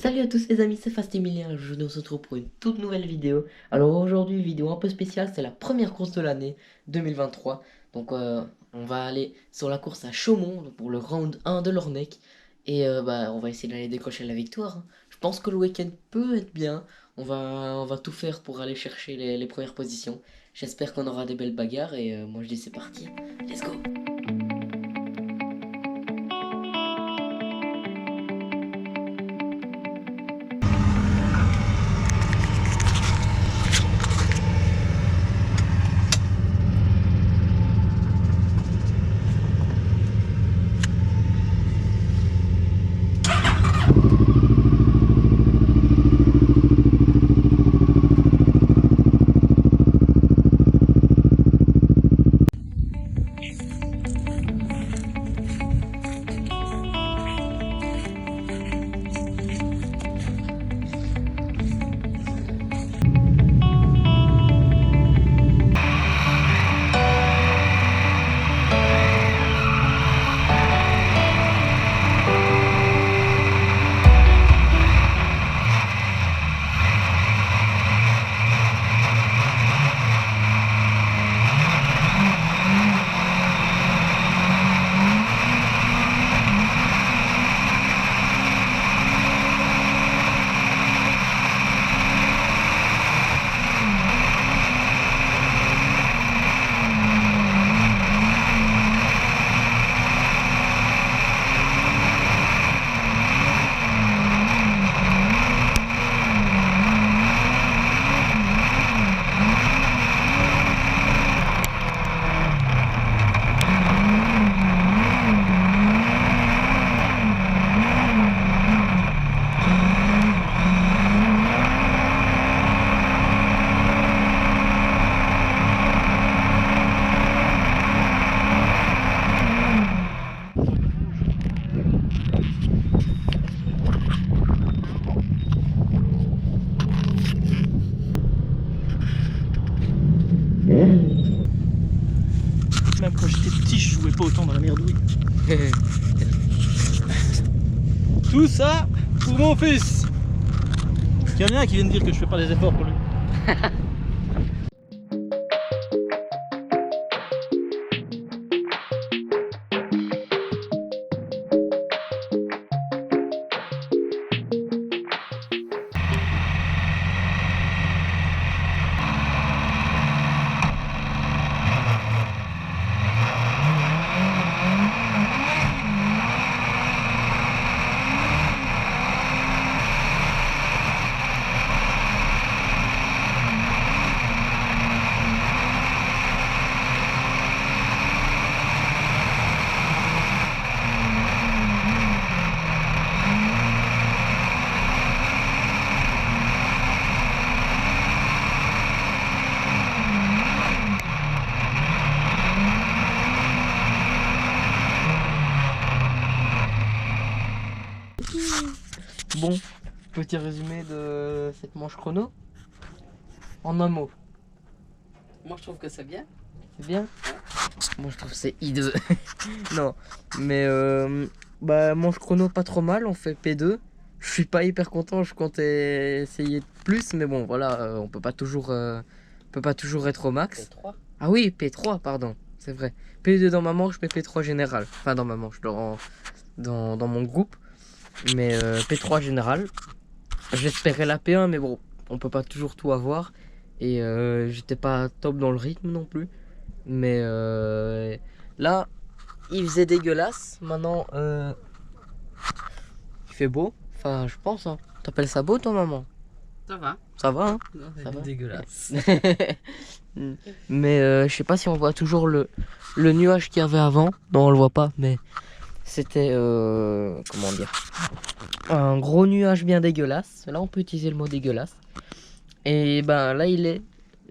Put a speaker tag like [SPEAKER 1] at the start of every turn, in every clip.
[SPEAKER 1] Salut à tous les amis, c'est Fastemilien, je nous retrouve pour une toute nouvelle vidéo. Alors aujourd'hui, une vidéo un peu spéciale, c'est la première course de l'année 2023. Donc on va aller sur la course à Chaumont pour le round 1 de l'Ornec. Et on va essayer d'aller décrocher la victoire, hein. Je pense que le week-end peut être bien, on va tout faire pour aller chercher les premières positions. J'espère qu'on aura des belles bagarres et moi je dis c'est parti, let's go!
[SPEAKER 2] Même quand j'étais petit, je jouais pas autant dans la merdouille. Tout ça pour mon fils. Il y en a un qui vient de dire que je fais pas des efforts pour lui.
[SPEAKER 1] Bon, petit résumé de cette manche chrono en un mot.
[SPEAKER 3] Moi je trouve que c'est bien.
[SPEAKER 1] C'est bien? Moi je trouve que c'est hideux. Non, mais manche chrono pas trop mal, on fait P2. Je suis pas hyper content, je comptais essayer de plus, mais bon voilà, on peut pas toujours être au max.
[SPEAKER 3] P3.
[SPEAKER 1] Ah oui, P3, pardon, c'est vrai. P2 dans ma manche, mais P3 général. Enfin dans ma manche, dans mon groupe. Mais P3 général. J'espérais la P1, mais bon, on peut pas toujours tout avoir. Et j'étais pas top dans le rythme non plus. Mais là, il faisait dégueulasse. Maintenant, il fait beau. Enfin, je pense, hein. T'appelles ça beau, toi, maman?
[SPEAKER 3] Ça va.
[SPEAKER 1] Ça va, hein?
[SPEAKER 3] Non,
[SPEAKER 1] Ça va.
[SPEAKER 3] dégueulasse.
[SPEAKER 1] Mais je sais pas si on voit toujours le nuage qu'il y avait avant. Non, on le voit pas, mais c'était comment dire, un gros nuage bien dégueulasse. Là, on peut utiliser le mot dégueulasse. Et ben là, il est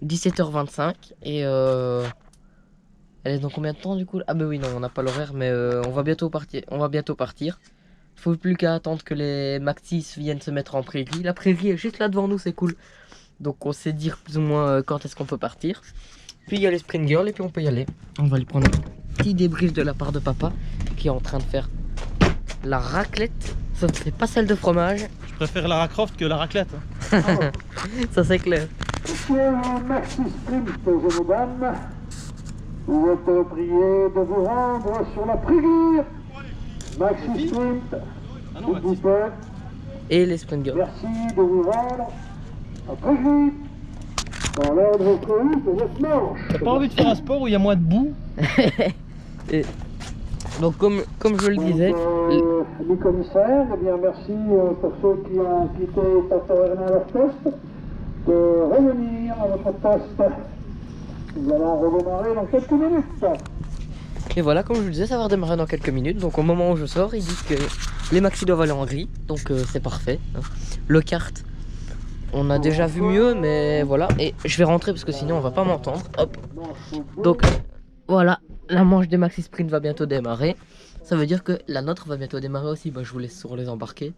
[SPEAKER 1] 17h25 et elle est dans combien de temps du coup? Ah bah oui, non, on n'a pas l'horaire, mais on va bientôt partir. Faut plus qu'à attendre que les Maxis viennent se mettre en prairie. La prairie est juste là devant nous, c'est cool. Donc on sait dire plus ou moins quand est-ce qu'on peut partir. Puis il y a les Sprint Girls et puis on peut y aller. On va lui prendre un petit débrief de la part de papa qui est en train de faire la raclette. sauf que c'est pas celle de fromage.
[SPEAKER 2] Je préfère Lara Croft que la raclette. Hein.
[SPEAKER 1] Ça c'est clair.
[SPEAKER 4] Monsieur Maxi Sprint, mesdames, vous êtes priés de vous rendre sur la prairie. Maxi Sprint,
[SPEAKER 2] Ah non,
[SPEAKER 4] s'il vous plaît,
[SPEAKER 1] Et les sprint girls.
[SPEAKER 4] merci de vous rendre à prairie. Dans l'ordre prévu de votre manche.
[SPEAKER 2] T'as pas envie de faire un sport où il y a moins de boue?
[SPEAKER 1] Et donc comme je le disais,
[SPEAKER 4] Les commissaires, eh bien merci pour ceux qui ont quitté temporairement leur poste de revenir à votre poste. Nous allons redémarrer dans quelques minutes.
[SPEAKER 1] et voilà, comme je vous le disais, ça va redémarrer dans quelques minutes. Donc au moment où je sors, ils disent que les maxi doivent aller en gris, donc c'est parfait. Hein. Le kart, on a déjà vu mieux, mais voilà. Et je vais rentrer parce que sinon on va pas m'entendre. Hop. Donc voilà, la manche des maxi sprint va bientôt démarrer. Ça veut dire que la nôtre va bientôt démarrer aussi. Bah, je vous laisse sur les embarquer.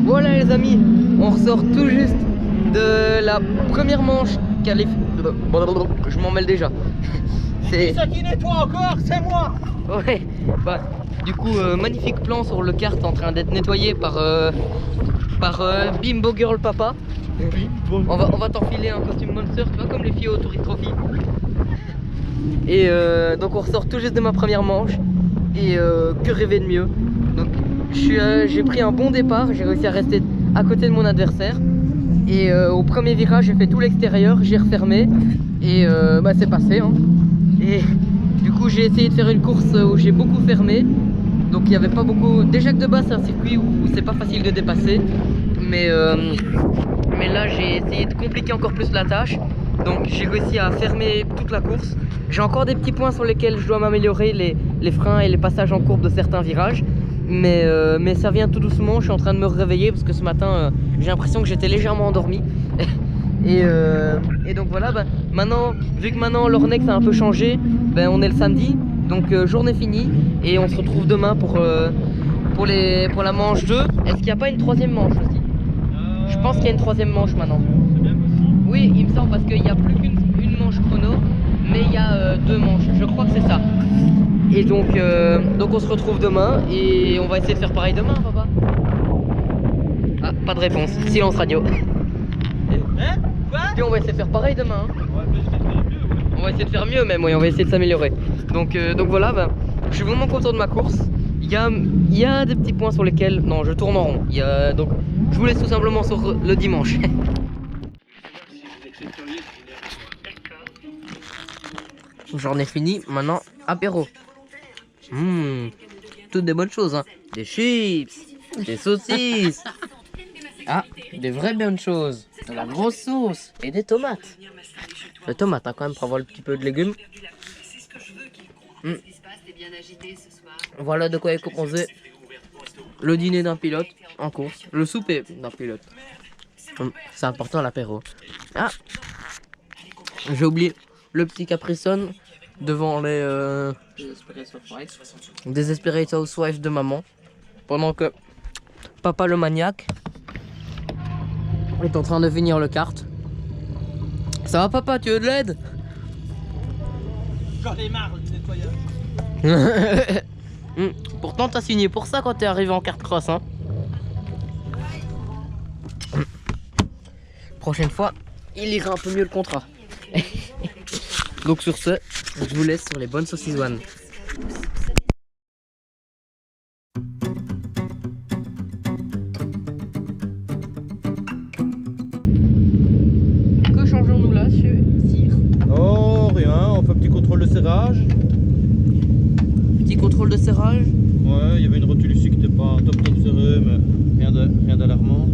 [SPEAKER 1] Voilà les amis, on ressort tout juste de la première manche qualif... Je m'en mêle déjà.
[SPEAKER 2] C'est ça qui nettoie encore, c'est moi.
[SPEAKER 1] Ouais, bah, du coup, magnifique plan sur le kart en train d'être nettoyé par Bimbo Girl Papa. On va t'enfiler un costume Monster, tu vois, comme les filles au Tourist Trophy. Et donc on ressort tout juste de ma première manche. Et que rêver de mieux. Donc j'ai pris un bon départ, j'ai réussi à rester à côté de mon adversaire. Et au premier virage, j'ai fait tout l'extérieur, j'ai refermé. Et bah, c'est passé. Hein. Et du coup, j'ai essayé de faire une course où j'ai beaucoup fermé. Donc il n'y avait pas beaucoup. Déjà que de base, c'est un circuit où c'est pas facile de dépasser. Mais là, j'ai essayé de compliquer encore plus la tâche. Donc j'ai réussi à fermer toute la course. J'ai encore des petits points sur lesquels je dois m'améliorer, les freins et les passages en courbe de certains virages. Mais ça vient tout doucement, je suis en train de me réveiller parce que ce matin j'ai l'impression que j'étais légèrement endormi. et donc voilà, bah, maintenant, vu que maintenant l'Ornex a un peu changé, bah, on est le samedi, donc journée finie et on se retrouve demain pour la manche 2. Est-ce qu'il n'y a pas une troisième manche aussi? Je pense qu'il y a une troisième manche maintenant. Oui, il me semble parce qu'il n'y a plus qu'une manche chrono, mais il y a deux manches, je crois que c'est ça. Et donc on se retrouve demain et on va essayer de faire pareil demain, papa. Ah, pas de réponse, silence radio.
[SPEAKER 2] Hein? Quoi?
[SPEAKER 1] Puis on va essayer de faire pareil demain. Hein. On va essayer de faire mieux même, oui, on va essayer de s'améliorer. Donc voilà, bah, je suis vraiment content de ma course. Il y a des petits points sur lesquels, non, je tourne en rond. Donc je vous laisse tout simplement sur le dimanche. J'en ai fini, maintenant apéro. Toutes des bonnes choses, hein. Des chips, des saucisses. Ah, des vraies bonnes choses. De la grosse sauce et des tomates. Les tomates, hein, quand même, pour avoir un petit peu de légumes. Voilà de quoi est composé le dîner d'un pilote en course. Le souper d'un pilote. C'est important l'apéro. Ah, j'ai oublié le petit Capri Sun devant les Desperate Housewives de maman. Pendant que papa le maniaque est en train de finir le kart. Ça va papa, tu veux de l'aide?
[SPEAKER 2] J'en ai marre du nettoyage.
[SPEAKER 1] Pourtant t'as signé pour ça quand t'es arrivé en kart cross hein. Prochaine fois, il ira un peu mieux le contrat. Donc sur ce, je vous laisse sur les bonnes saucisses one. Que changeons-nous là, Sire?
[SPEAKER 2] Oh, rien, on fait un petit contrôle de serrage.
[SPEAKER 1] Petit contrôle de serrage.
[SPEAKER 2] Ouais, il y avait une rotule ici qui n'était pas top serrée, mais rien d'alarmant.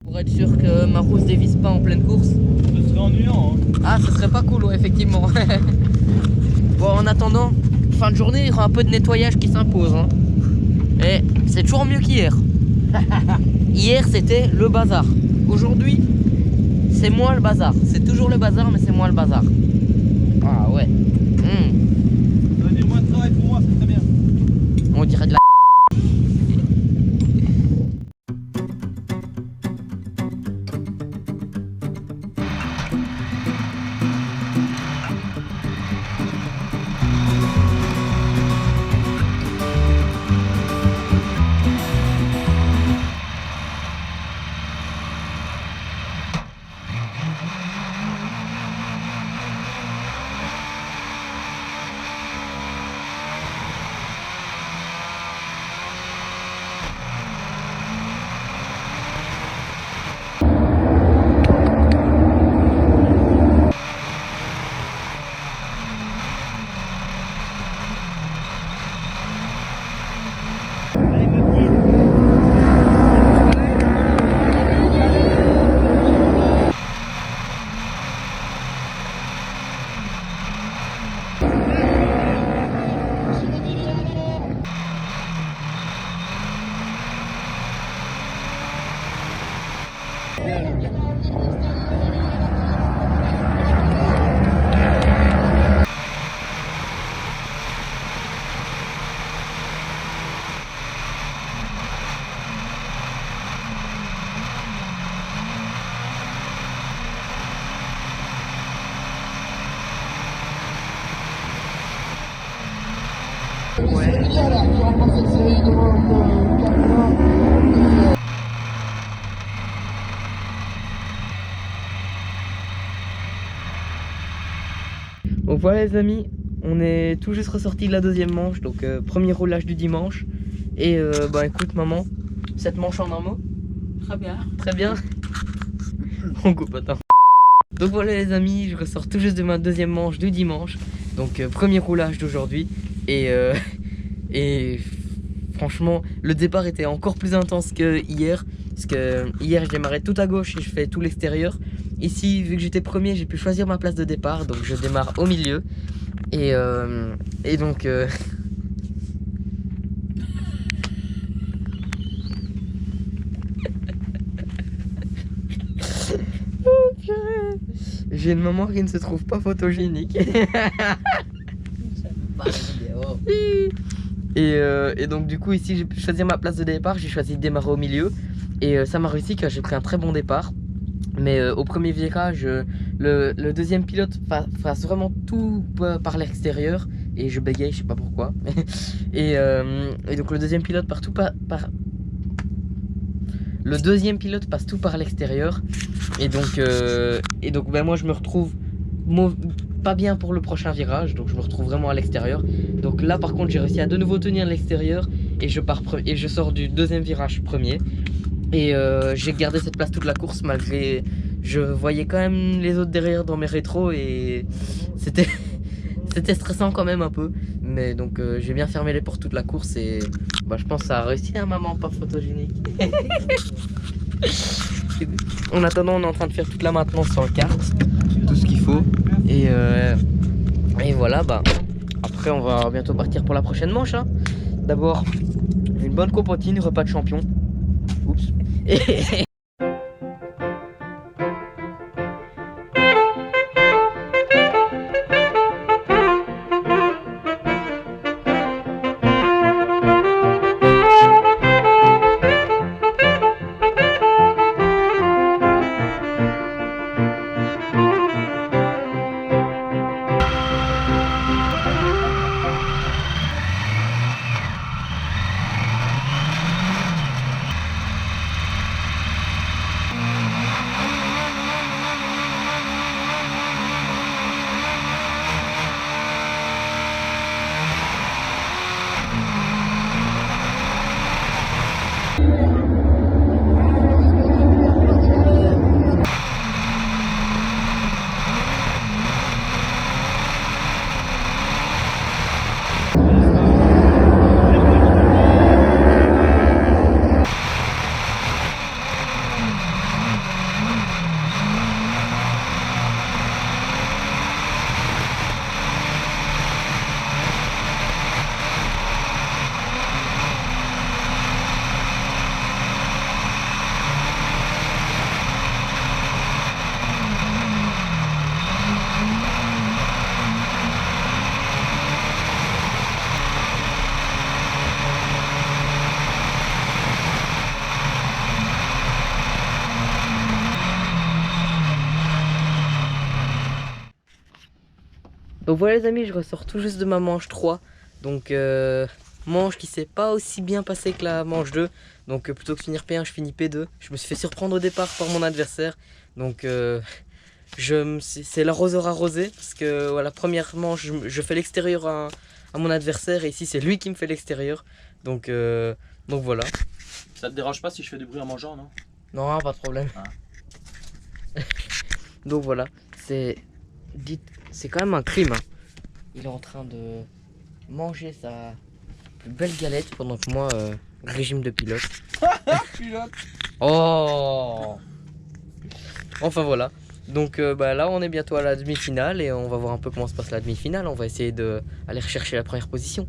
[SPEAKER 1] Pour être sûr que ma roue se dévisse pas en pleine course.
[SPEAKER 2] Ce serait ennuyant. Hein.
[SPEAKER 1] Ah, ce serait pas cool, ouais, effectivement. Bon, en attendant, fin de journée, il y aura un peu de nettoyage qui s'impose. Hein. Et c'est toujours mieux qu'hier. Hier, c'était le bazar. Aujourd'hui, c'est moins le bazar. C'est toujours le bazar, mais c'est moins le bazar. Ah ouais.
[SPEAKER 2] Ça veut dire moins de travail pour moi, c'est très bien.
[SPEAKER 1] On dirait de la... Donc voilà les amis, on est tout juste ressorti de la deuxième manche, donc premier roulage du dimanche. Et bah écoute maman, cette manche en un mot?
[SPEAKER 3] Très bien.
[SPEAKER 1] Très bien. On coupe, attends. Donc voilà les amis, je ressors tout juste de ma deuxième manche du dimanche. Donc premier roulage d'aujourd'hui. Et franchement, le départ était encore plus intense que hier. Parce que hier je démarrais tout à gauche et je fais tout l'extérieur. Ici, vu que j'étais premier, j'ai pu choisir ma place de départ. Donc je démarre au milieu. Et donc... Oh, purée. J'ai une maman qui ne se trouve pas photogénique. Et donc du coup ici j'ai pu choisir ma place de départ. J'ai choisi de démarrer au milieu. Et ça m'a réussi car j'ai pris un très bon départ. Mais au premier virage, le deuxième pilote fasse vraiment tout par l'extérieur. Et je bégaye, je sais pas pourquoi. et donc le deuxième pilote le deuxième pilote passe tout par l'extérieur. Et donc ben, moi je me retrouve pas bien pour le prochain virage. Donc je me retrouve vraiment à l'extérieur. Donc là par contre j'ai réussi à de nouveau tenir l'extérieur. Et je sors du deuxième virage premier. Et j'ai gardé cette place toute la course malgré... Je voyais quand même les autres derrière dans mes rétros. Et c'était... C'était stressant quand même un peu. Mais donc j'ai bien fermé les portes toute la course. Et bah, je pense que ça a réussi à maman pas photogénique. En attendant on est en train de faire toute la maintenance sur le kart. Tout ce qu'il faut. Et voilà bah. Après on va bientôt partir pour la prochaine manche hein. D'abord je vais une bonne compotine, repas de champion. Oups. Donc voilà les amis, je ressors tout juste de ma manche 3. Donc manche qui s'est pas aussi bien passée que la manche 2. Donc plutôt que de finir P1, je finis P2. Je me suis fait surprendre au départ par mon adversaire. Donc c'est l'arroseur arrosé. Parce que voilà, première manche, je fais l'extérieur à mon adversaire. Et ici c'est lui qui me fait l'extérieur. Donc voilà.
[SPEAKER 2] Ça te dérange pas si je fais du bruit en mangeant, non?
[SPEAKER 1] Non, pas de problème.
[SPEAKER 2] Ah.
[SPEAKER 1] Donc voilà, c'est quand même un crime. Hein. Il est en train de manger sa plus belle galette pendant que moi, régime de pilote.
[SPEAKER 2] Pilote.
[SPEAKER 1] Oh. Enfin voilà. Donc là on est bientôt à la demi-finale et on va voir un peu comment se passe la demi-finale. On va essayer d'aller rechercher la première position.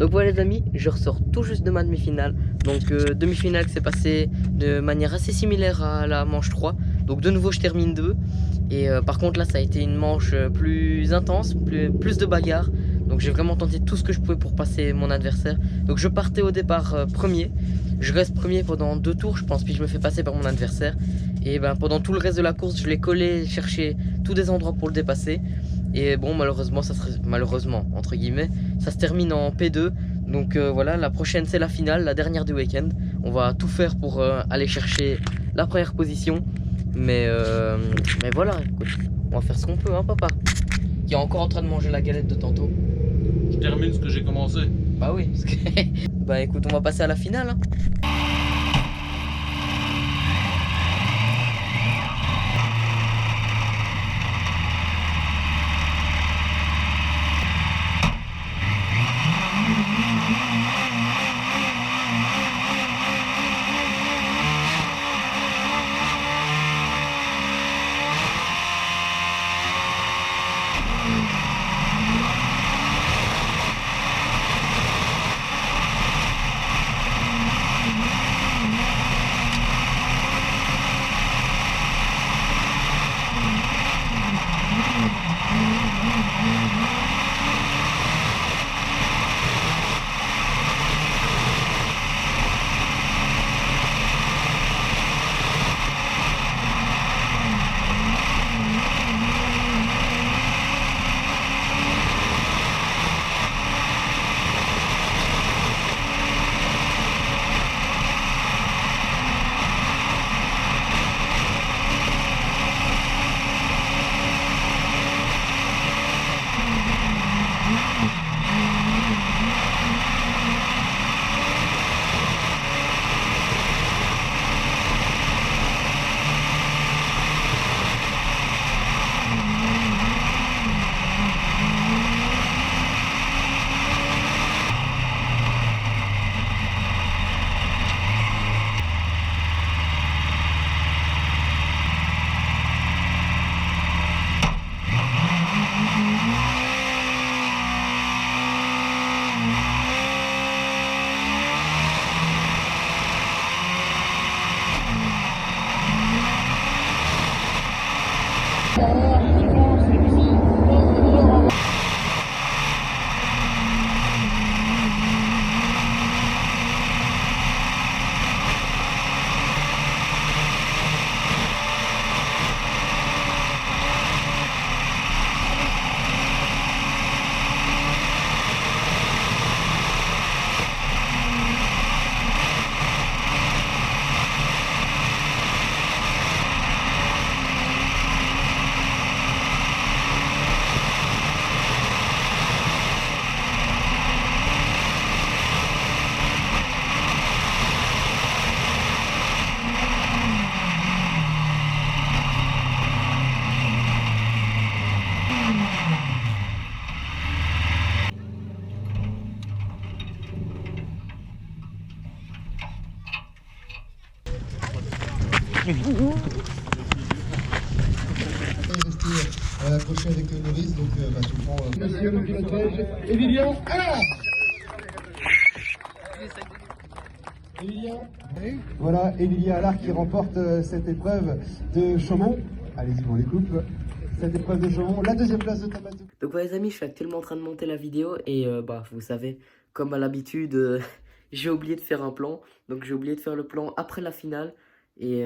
[SPEAKER 1] Donc voilà les amis, je ressors tout juste de ma demi-finale. Donc demi-finale qui s'est passée de manière assez similaire à la manche 3. Donc de nouveau je termine 2. Et par contre là ça a été une manche plus intense, plus de bagarre. Donc j'ai vraiment tenté tout ce que je pouvais pour passer mon adversaire. Donc je partais au départ premier. Je reste premier pendant 2 tours je pense, puis je me fais passer par mon adversaire. Et ben pendant tout le reste de la course je l'ai collé, cherché tous des endroits pour le dépasser. Et bon malheureusement, malheureusement entre guillemets, ça se termine en P2. Donc voilà, la prochaine c'est la finale, la dernière du week-end. On va tout faire pour aller chercher la première position. Mais voilà, écoute, on va faire ce qu'on peut, hein papa. Qui est encore en train de manger la galette de tantôt.
[SPEAKER 2] Je termine ce que j'ai commencé.
[SPEAKER 1] Bah oui, parce que... bah écoute, on va passer à la finale, hein.
[SPEAKER 5] Rester accroché avec Loris, donc tu prends monsieur le pilotage. Emilien, alors Emilien. Voilà, Emilia Allard qui remporte cette épreuve de Chaumont. Allez-y, on les coupe. Cette épreuve de Chaumont, la deuxième place de Tabatou.
[SPEAKER 1] Donc voilà les amis, je suis actuellement en train de monter la vidéo et bah vous savez, comme à l'habitude, j'ai oublié de faire un plan. Donc j'ai oublié de faire le plan après la finale. Et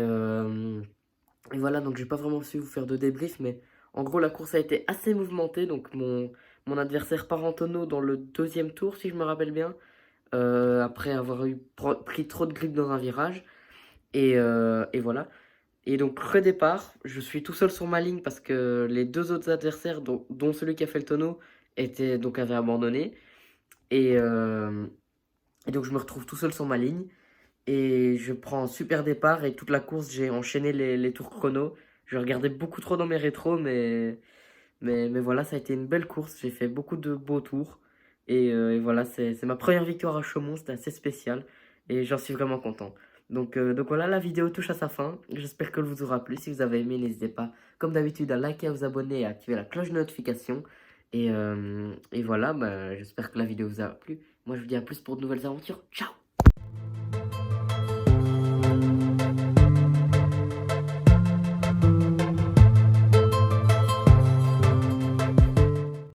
[SPEAKER 1] voilà, donc j'ai pas vraiment su vous faire de débrief, mais en gros la course a été assez mouvementée. Donc mon adversaire part en tonneau dans le 2e tour si je me rappelle bien, après avoir pris trop de grippe dans un virage. Et voilà. Et donc pré-départ, je suis tout seul sur ma ligne parce que les 2 autres adversaires, dont celui qui a fait le tonneau, avaient abandonné. Et donc je me retrouve tout seul sur ma ligne. Et je prends un super départ et toute la course, j'ai enchaîné les tours chrono. Je regardais beaucoup trop dans mes rétros, mais voilà, ça a été une belle course. J'ai fait beaucoup de beaux tours. Et voilà, c'est ma première victoire à Chaumont, c'était assez spécial. Et j'en suis vraiment content. Donc voilà, la vidéo touche à sa fin. J'espère qu'elle vous aura plu. Si vous avez aimé, n'hésitez pas, comme d'habitude, à liker, à vous abonner et à activer la cloche de notification. Et voilà, bah, j'espère que la vidéo vous a plu. Moi je vous dis à plus pour de nouvelles aventures. Ciao!